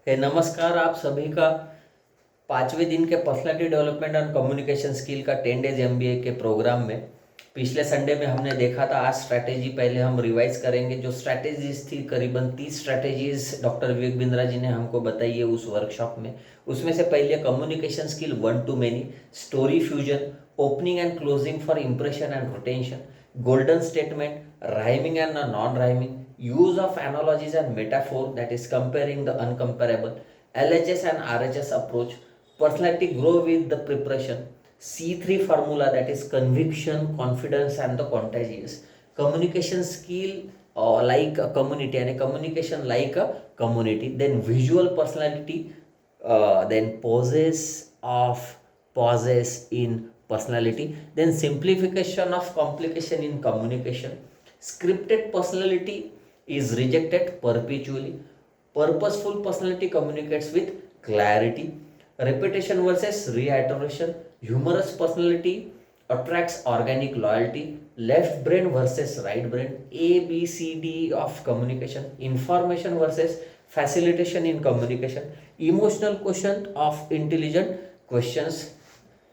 नमस्कार आप सभी का 5वें दिन के personality development and communication skill का 10 डेज एमबीए के प्रोग्राम में पिछले संडे में हमने देखा था। आज स्ट्रैटेजी पहले हम रिवाइज करेंगे। जो स्ट्रैटेजीज थी करीबन 30 स्ट्रैटेजीज डॉक्टर विवेक बिंद्रा जी ने हमको बताई है उस वर्कशॉप में। उसमें से पहले communication skill 1 to many, story fusion, opening and closing for impression and retention, golden statement, rhyming and non rhyming, use of analogies and metaphor, that is comparing the uncomparable, LHS and RHS approach, personality grow with the preparation, C3 formula, that is conviction, confidence and the contagious, communication skill like a community and a communication like a community, then visual personality, then pauses in personality, then simplification of complication in communication, scripted personality is rejected perpetually, purposeful personality communicates with clarity, repetition versus reiteration, humorous personality attracts organic loyalty, left brain versus right brain, ABCD of communication, information versus facilitation in communication, emotional quotient of intelligent questions,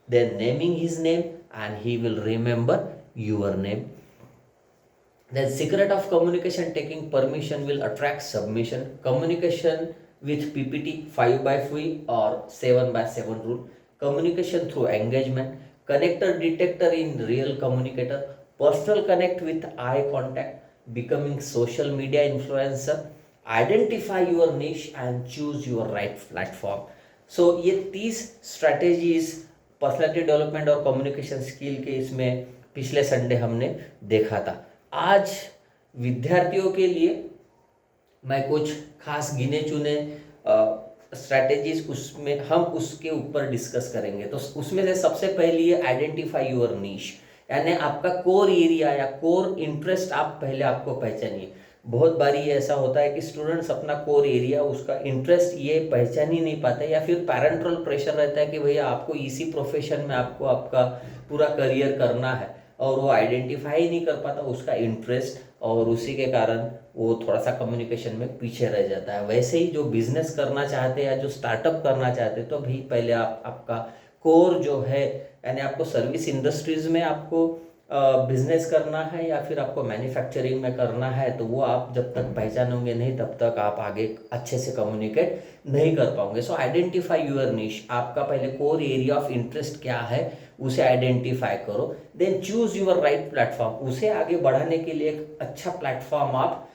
then naming his name and he will remember your name. Then secret of communication, taking permission will attract submission, communication with PPT 5x5 or 7x7 rule, communication through engagement, connector detector in real communicator, personal connect with eye contact, becoming social media influencer, identify your niche and choose your right platform. So ये 30 strategies personality development और communication skill के इसमें पिछले Sunday हमने देखा था। आज विद्यार्थियों के लिए मैं कुछ खास गिने चुने स्ट्रैटेजीज उसमें हम उसके ऊपर डिस्कस करेंगे। तो उसमें से सबसे पहली है आइडेंटिफाई योर नीश, यानी आपका कोर एरिया या कोर इंटरेस्ट आप पहले आपको पहचानिए। बहुत बारी ऐसा होता है कि स्टूडेंट्स अपना कोर एरिया, उसका इंटरेस्ट ये पहचान ही नहीं पाते, या फिर पैरेंटल प्रेशर रहता है कि भैया आपको इसी प्रोफेशन में आपको आपका पूरा करियर करना है, और वो आइडेंटिफाई नहीं कर पाता उसका इंटरेस्ट, और उसी के कारण वो थोड़ा सा कम्युनिकेशन में पीछे रह जाता है। वैसे ही जो बिजनेस करना चाहते हैं या जो स्टार्टअप करना चाहते हैं, तो भी पहले आपका कोर जो है, यानी आपको सर्विस इंडस्ट्रीज में आपको बिजनेस करना है या फिर आपको मैन्युफैक्चरिंग में करना है, तो वो आप जब तक पहचानोगे नहीं तब तक आप आगे अच्छे से कम्युनिकेट नहीं कर पाओगे। सो आइडेंटिफाई यूर निश, आपका पहले कोर एरिया ऑफ इंटरेस्ट क्या है उसे आइडेंटिफाई करो। Then choose your right platform, उसे आगे बढ़ाने के लिए एक अच्छा प्लेटफॉर्म आप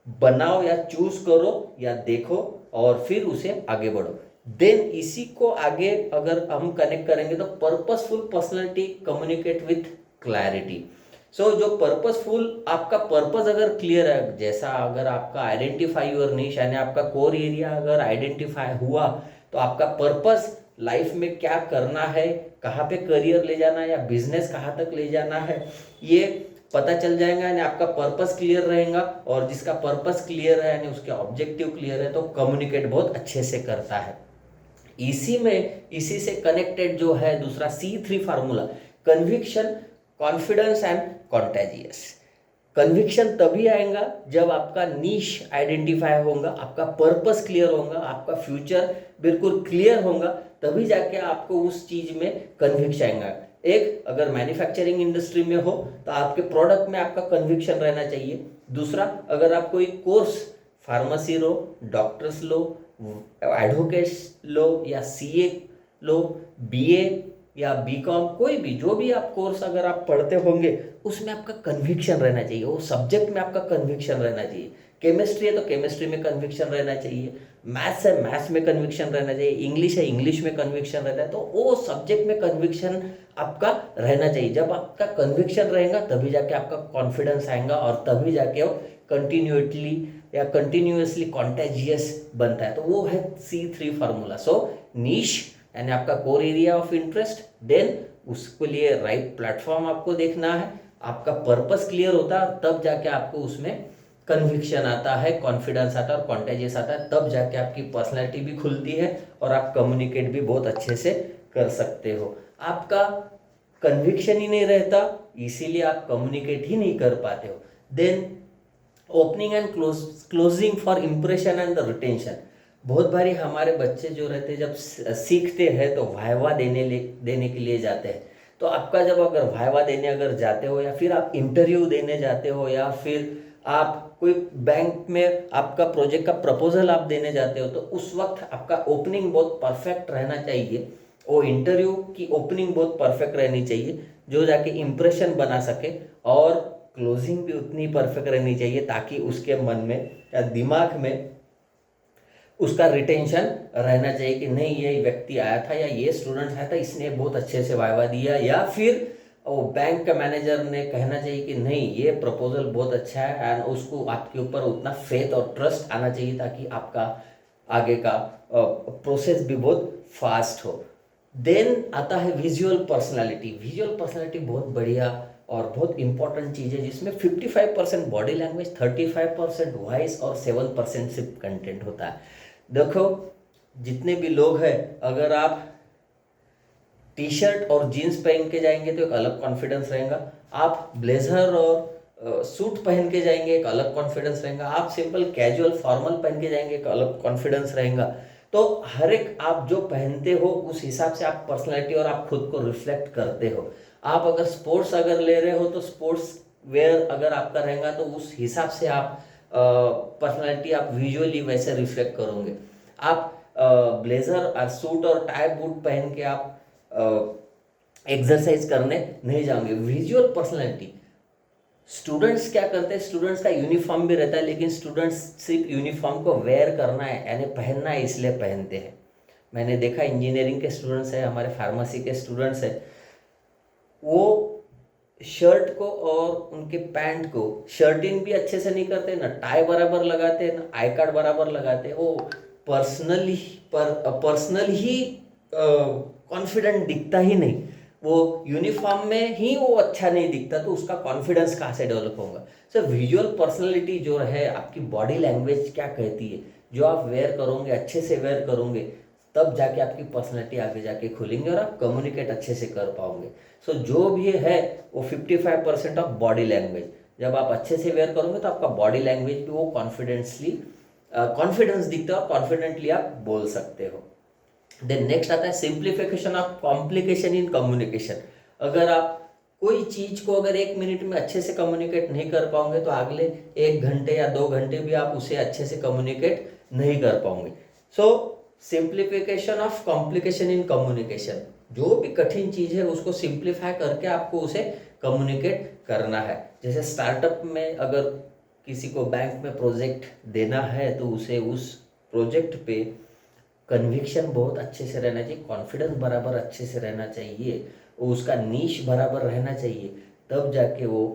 बनाओ या चूज करो या देखो, और फिर उसे आगे बढ़ो। देन इसी को आगे अगर हम कनेक्ट करेंगे तो purposeful personality communicate with clarity. So जो पर्पसफुल, आपका पर्पस अगर क्लियर है, जैसा अगर आपका आइडेंटिफाई योर निश यानी आपका कोर एरिया अगर आइडेंटिफाई हुआ, तो आपका पर्पस लाइफ में क्या करना है, कहाँ पे करियर ले जाना है या बिजनेस कहाँ तक ले जाना है, ये पता चल जाएगा। यानी आपका पर्पस क्लियर रहेगा, और जिसका पर्पस क्लियर है यानी उसके ऑब्जेक्टिव क्लियर है, तो कम्युनिकेट बहुत अच्छे से करता है। इसी से कनेक्टेड जो है दूसरा C3 formula, conviction, confidence and contagious. Conviction तभी आएगा जब आपका नीश आइडेंटिफाई होगा, आपका पर्पस क्लियर होगा, आपका फ्यूचर बिल्कुल क्लियर होगा, तभी जाके आपको उस चीज में कन्विक्शन आएगा। एक, अगर मैन्युफैक्चरिंग इंडस्ट्री में हो तो आपके प्रोडक्ट में आपका कन्विक्शन रहना चाहिए। दूसरा, अगर आप कोई कोर्स फार्मेसी लो, डॉक्टर्स लो, एडवोकेट्स लो या CA लो, BA या BCom, कोई भी जो भी आप कोर्स अगर आप पढ़ते होंगे उसमें आपका कन्विक्शन रहना चाहिए, वो सब्जेक्ट में आपका कन्विक्शन रहना चाहिए। केमिस्ट्री है तो केमिस्ट्री में कन्विक्शन रहना चाहिए, मैथ्स है मैथ्स में कन्विक्शन रहना चाहिए, इंग्लिश है इंग्लिश में कन्विक्शन रहना है, तो वो सब्जेक्ट में कन्विक्शन आपका रहना चाहिए। जब आपका कन्विक्शन रहेगा तभी जाके आपका कॉन्फिडेंस आएगा, और तभी जाके वो कंटिन्यूअसली कॉन्टेजियस बनता है। तो वो है C3 फार्मूला। सो नीश यानी आपका core area of interest, then उसके लिए राइट प्लेटफॉर्म आपको देखना है, आपका पर्पस क्लियर होता है, तब जाके आपको उसमें कन्विक्शन आता है, कॉन्फिडेंस आता है और कॉन्टेजियस आता है, तब जाके आपकी पर्सनैलिटी भी खुलती है और आप कम्युनिकेट भी बहुत अच्छे से कर सकते हो। आपका कन्विक्शन ही नहीं रहता, इसीलिए आप कम्युनिकेट ही नहीं कर पाते हो। Then opening and closing for impression and the retention, बहुत बारी हमारे बच्चे जो रहते हैं जब सीखते हैं तो वाइवा देने के लिए जाते हैं। तो आपका जब अगर वाइवा देने अगर जाते हो या फिर आप इंटरव्यू देने जाते हो या फिर आप कोई बैंक में आपका प्रोजेक्ट का प्रपोजल आप देने जाते हो, तो उस वक्त आपका ओपनिंग बहुत परफेक्ट रहना चाहिए। वो इंटरव्यू की ओपनिंग बहुत परफेक्ट रहनी चाहिए जो जाके इम्प्रेशन बना सके, और क्लोजिंग भी उतनी परफेक्ट रहनी चाहिए ताकि उसके मन में या दिमाग में उसका रिटेंशन रहना चाहिए कि नहीं, ये व्यक्ति आया था या ये स्टूडेंट आया था, इसने बहुत अच्छे से वाइवा दिया, या फिर वो बैंक का मैनेजर ने कहना चाहिए कि नहीं, ये प्रपोजल बहुत अच्छा है, एंड उसको आपके ऊपर उतना फेथ और ट्रस्ट आना चाहिए ताकि आपका आगे का प्रोसेस भी बहुत फास्ट हो। देन आता है विजुअल पर्सनालिटी। विजुअल पर्सनालिटी बहुत बढ़िया और बहुत इंपॉर्टेंट चीज़ है जिसमें 55% बॉडी लैंग्वेज, 35% वॉइस और 7% सिर्फ कंटेंट होता है। देखो, जितने भी लोग हैं, अगर आप टी शर्ट और जीन्स पहन के जाएंगे तो एक अलग कॉन्फिडेंस रहेगा, आप ब्लेजर और सूट पहन के जाएंगे एक अलग कॉन्फिडेंस रहेगा, आप सिंपल कैजुअल फॉर्मल पहन के जाएंगे एक अलग कॉन्फिडेंस रहेगा। तो हर एक आप जो पहनते हो उस हिसाब से आप पर्सनैलिटी और आप खुद को रिफ्लेक्ट करते हो। आप अगर स्पोर्ट्स अगर ले रहे हो तो स्पोर्ट्स वेयर अगर आपका रहेगा तो उस हिसाब से आप पर्सनैलिटी आप विजुअली वैसे रिफ्लेक्ट करोगे। आप ब्लेजर और सूट और टाई बूट पहन के आप एक्सरसाइज करने नहीं जाओगे। विजुअल पर्सनैलिटी, स्टूडेंट्स क्या करते हैं, स्टूडेंट्स का यूनिफॉर्म भी रहता है लेकिन स्टूडेंट्स सिर्फ यूनिफॉर्म को वेयर करना है यानी पहनना है इसलिए पहनते हैं। मैंने देखा इंजीनियरिंग के स्टूडेंट्स हैं, हमारे फार्मेसी के स्टूडेंट्स हैं, वो शर्ट को और उनके पैंट को शर्टिंग भी अच्छे से नहीं करते, ना टाई बराबर लगाते, ना आई कार्ड बराबर लगाते। वो पर्सनल ही कॉन्फिडेंट दिखता ही नहीं, वो यूनिफॉर्म में ही वो अच्छा नहीं दिखता, तो उसका कॉन्फिडेंस कहाँ से डेवलप होगा। सो विजुअल पर्सनैलिटी जो है, आपकी बॉडी लैंग्वेज क्या कहती है, जो आप वेयर करोगे, अच्छे से वेयर करोगे, तब जाके आपकी पर्सनैलिटी आगे जाके खुलेंगे और आप कम्युनिकेट अच्छे से कर पाओगे। सो जो भी है वो 55% ऑफ बॉडी लैंग्वेज। जब आप अच्छे से वेयर करोगे तो आपका बॉडी लैंग्वेज भी वो कॉन्फिडेंस दिखता है और कॉन्फिडेंटली आप बोल सकते हो। देन नेक्स्ट आता है simplification of complication in communication. अगर आप कोई चीज को अगर 1 मिनट में अच्छे से कम्युनिकेट नहीं कर पाओगे तो अगले 1 घंटे या 2 घंटे भी आप उसे अच्छे से कम्युनिकेट नहीं कर पाओगे। So simplification of complication in communication, जो भी कठिन चीज है उसको सिंप्लीफाई करके आपको उसे कम्युनिकेट करना है। जैसे स्टार्टअप में अगर किसी को बैंक में प्रोजेक्ट देना है तो उसे उस प्रोजेक्ट पे कन्विक्शन बहुत अच्छे से रहना चाहिए, कॉन्फिडेंस बराबर अच्छे से रहना चाहिए, उसका नीश बराबर रहना चाहिए, तब जाके वो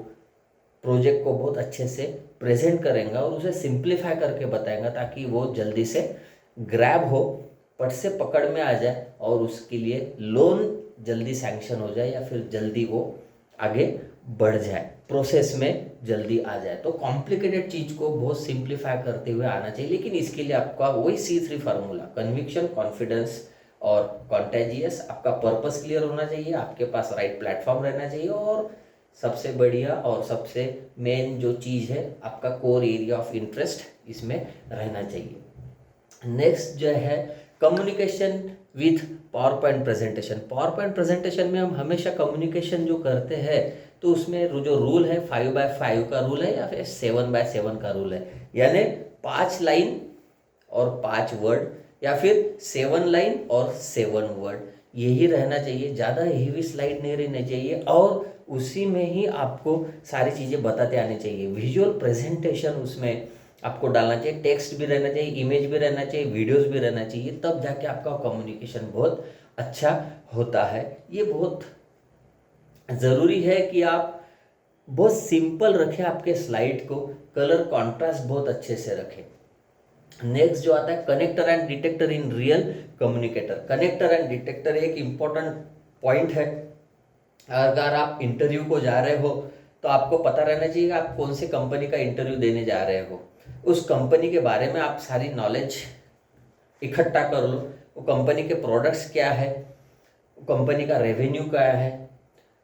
प्रोजेक्ट को बहुत अच्छे से प्रेजेंट करेंगे और उसे सिंप्लीफाई करके बताएंगे ताकि वो जल्दी से ग्रैब हो, पट से पकड़ में आ जाए और उसके लिए लोन जल्दी सैंक्शन हो जाए या फिर जल्दी वो आगे बढ़ जाए, प्रोसेस में जल्दी आ जाए। तो कॉम्प्लिकेटेड चीज को बहुत सिंप्लीफाई करते हुए आना चाहिए, लेकिन इसके लिए आपका वही C3 फार्मूला, कन्विक्शन, कॉन्फिडेंस और कॉन्टेजियस। आपका पर्पस क्लियर होना चाहिए, आपके पास राइट प्लेटफॉर्म रहना चाहिए, और सबसे बढ़िया और सबसे मेन जो चीज़ है, आपका कोर एरिया ऑफ इंटरेस्ट इसमें रहना चाहिए। नेक्स्ट जो है communication with power point presentation. Power point presentation में हम हमेशा कम्युनिकेशन जो करते हैं तो उसमें जो रूल है 5x5 का रूल है या फिर 7x7 का रूल है, यानी 5 लाइन और 5 वर्ड या फिर 7 लाइन और 7 वर्ड, यही रहना चाहिए। ज़्यादा हेवी स्लाइड नहीं रहनी चाहिए और उसी में ही आपको सारी चीज़ें बताते आनी चाहिए। विजुअल प्रेजेंटेशन उसमें आपको डालना चाहिए, टेक्स्ट भी रहना चाहिए, इमेज भी रहना चाहिए, वीडियोस भी रहना चाहिए, तब जाके आपका कम्युनिकेशन बहुत अच्छा होता है। ये बहुत ज़रूरी है कि आप बहुत सिंपल रखें आपके स्लाइड को, कलर कॉन्ट्रास्ट बहुत अच्छे से रखें। नेक्स्ट जो आता है connector and detector in real communicator. Connector and detector एक इम्पॉर्टेंट पॉइंट है। अगर आप इंटरव्यू को जा रहे हो तो आपको पता रहना चाहिए कि आप कौन सी कंपनी का इंटरव्यू देने जा रहे हो, उस कंपनी के बारे में आप सारी नॉलेज इकट्ठा कर लो। वो कंपनी के प्रोडक्ट्स क्या है, वो कंपनी का रेवेन्यू क्या है,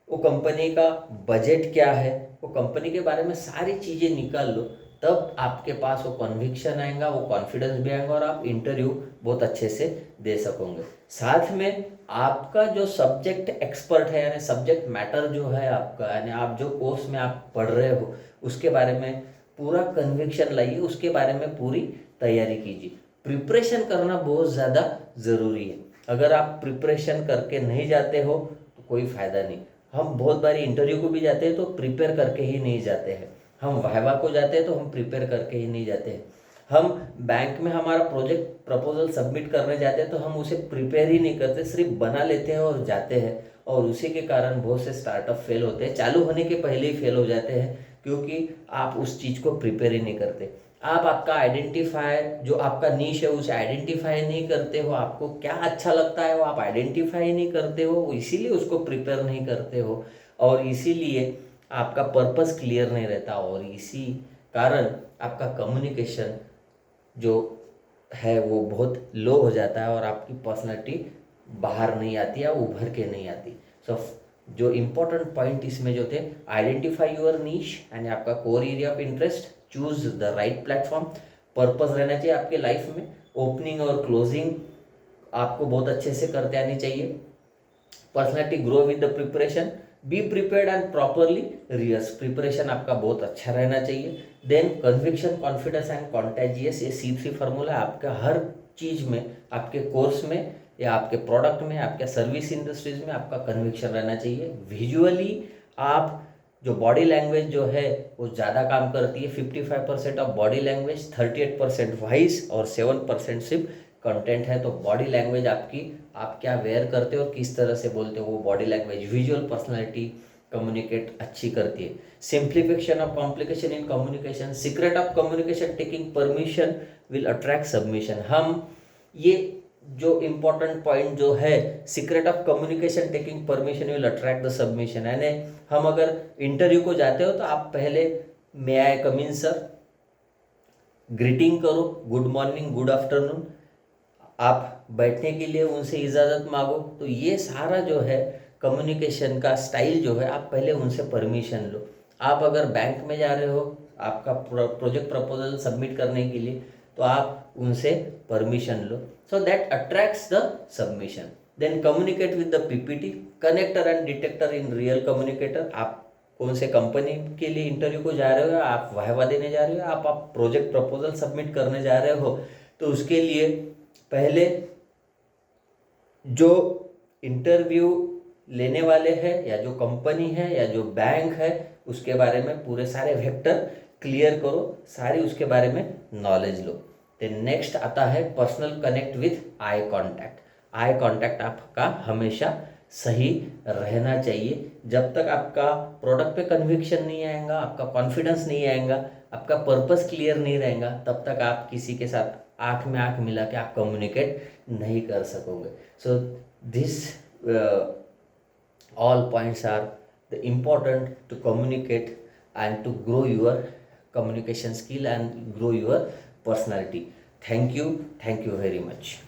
वो कंपनी का बजट क्या है, वो कंपनी के बारे में सारी चीज़ें निकाल लो। तब आपके पास वो कन्विक्शन आएगा, वो कॉन्फिडेंस भी आएगा और आप इंटरव्यू बहुत अच्छे से दे सकोगे। साथ में आपका जो सब्जेक्ट एक्सपर्ट है, यानी सब्जेक्ट मैटर जो है आपका, यानी आप जो कोर्स में आप पढ़ रहे हो उसके बारे में पूरा कन्विक्शन लाइए, उसके बारे में पूरी तैयारी कीजिए। प्रिपरेशन करना बहुत ज़्यादा ज़रूरी है। अगर आप प्रिपरेशन करके नहीं जाते हो तो कोई फ़ायदा नहीं। हम बहुत बारी इंटरव्यू को भी जाते हैं तो प्रिपेयर करके ही नहीं जाते हैं। हम वाइवा को जाते हैं तो हम प्रिपेयर करके ही नहीं जाते हैं। हम बैंक में हमारा प्रोजेक्ट प्रपोजल सबमिट करने जाते हैं तो हम उसे प्रिपेयर ही नहीं करते, सिर्फ बना लेते हैं और जाते हैं। और उसी के कारण बहुत से स्टार्टअप फेल होते हैं, चालू होने के पहले ही फेल हो जाते हैं, क्योंकि आप उस चीज़ को प्रिपेयर ही नहीं करते। आप आपका आइडेंटिफाई, जो आपका नीश है उसे आइडेंटिफाई नहीं करते हो। आपको क्या अच्छा लगता है वो आप आइडेंटिफाई नहीं करते हो, इसीलिए उसको प्रिपेयर नहीं करते हो और इसीलिए आपका पर्पस क्लियर नहीं रहता और इसी कारण आपका कम्युनिकेशन जो है वो बहुत लो हो जाता है और आपकी पर्सनालिटी बाहर नहीं आती है, उभर के नहीं आती। सो जो इम्पोर्टेंट पॉइंट इसमें जो थे, आइडेंटिफाई यूर नीश यानी आपका core area of interest, choose the right platform, purpose रहना चाहिए आपके लाइफ में, ओपनिंग और क्लोजिंग आपको बहुत अच्छे से करते आनी चाहिए, personality grow with the preparation, be prepared and properly rehearse, preparation आपका बहुत अच्छा रहना चाहिए। Then conviction, confidence and contagious, ये C3 फार्मूला आपका हर चीज़ में, आपके कोर्स में या आपके प्रोडक्ट में, आपके सर्विस इंडस्ट्रीज में आपका कन्विक्शन रहना चाहिए। विजुअली आप जो बॉडी लैंग्वेज जो है वो ज़्यादा काम करती है, 55% ऑफ बॉडी लैंग्वेज, 38% वॉइस और 7% सिर्फ कंटेंट है। तो बॉडी लैंग्वेज आपकी, आप क्या वेयर करते हो और किस तरह से बोलते हो, वो body language, visual personality communicate अच्छी करती है। Simplification of complication in communication, secret of communication taking permission will attract submission. हम ये जो इम्पोर्टेंट पॉइंट जो है, secret of communication taking permission will attract the submission, यानी हम अगर इंटरव्यू को जाते हो तो आप पहले मे आई कम इन सर, ग्रीटिंग करो, गुड मॉर्निंग, गुड आफ्टरनून, आप बैठने के लिए उनसे इजाज़त मांगो। तो ये सारा जो है कम्युनिकेशन का स्टाइल जो है, आप पहले उनसे परमिशन लो। आप अगर बैंक में जा रहे हो आपका प्रोजेक्ट प्रपोजल सबमिट करने के लिए, तो आप उनसे परमिशन लो, so that attracts the submission. Then communicate with the PPT, connector and detector in real communicator. आप कौन से कंपनी के लिए इंटरव्यू को जा रहे हो, आप वाहवा देने जा रहे हो, आप प्रोजेक्ट प्रपोजल सबमिट करने जा रहे हो, तो उसके लिए पहले जो इंटरव्यू लेने वाले हैं या जो कंपनी है या जो बैंक है उसके बारे में पूरे सारे वेक्टर क्लियर करो, सारी उसके बारे में नॉलेज लो। तो नेक्स्ट आता है personal connect with eye contact. Eye contact आपका हमेशा सही रहना चाहिए। जब तक आपका प्रोडक्ट पे कन्विक्शन नहीं आएगा, आपका कॉन्फिडेंस नहीं आएगा, आपका पर्पस क्लियर नहीं रहेगा, तब तक आप किसी के साथ आँख में आँख मिला के आप कम्युनिकेट नहीं कर सकोगे। So this all points are the important to communicate and to grow your communication skill and grow your personality. Thank you very much.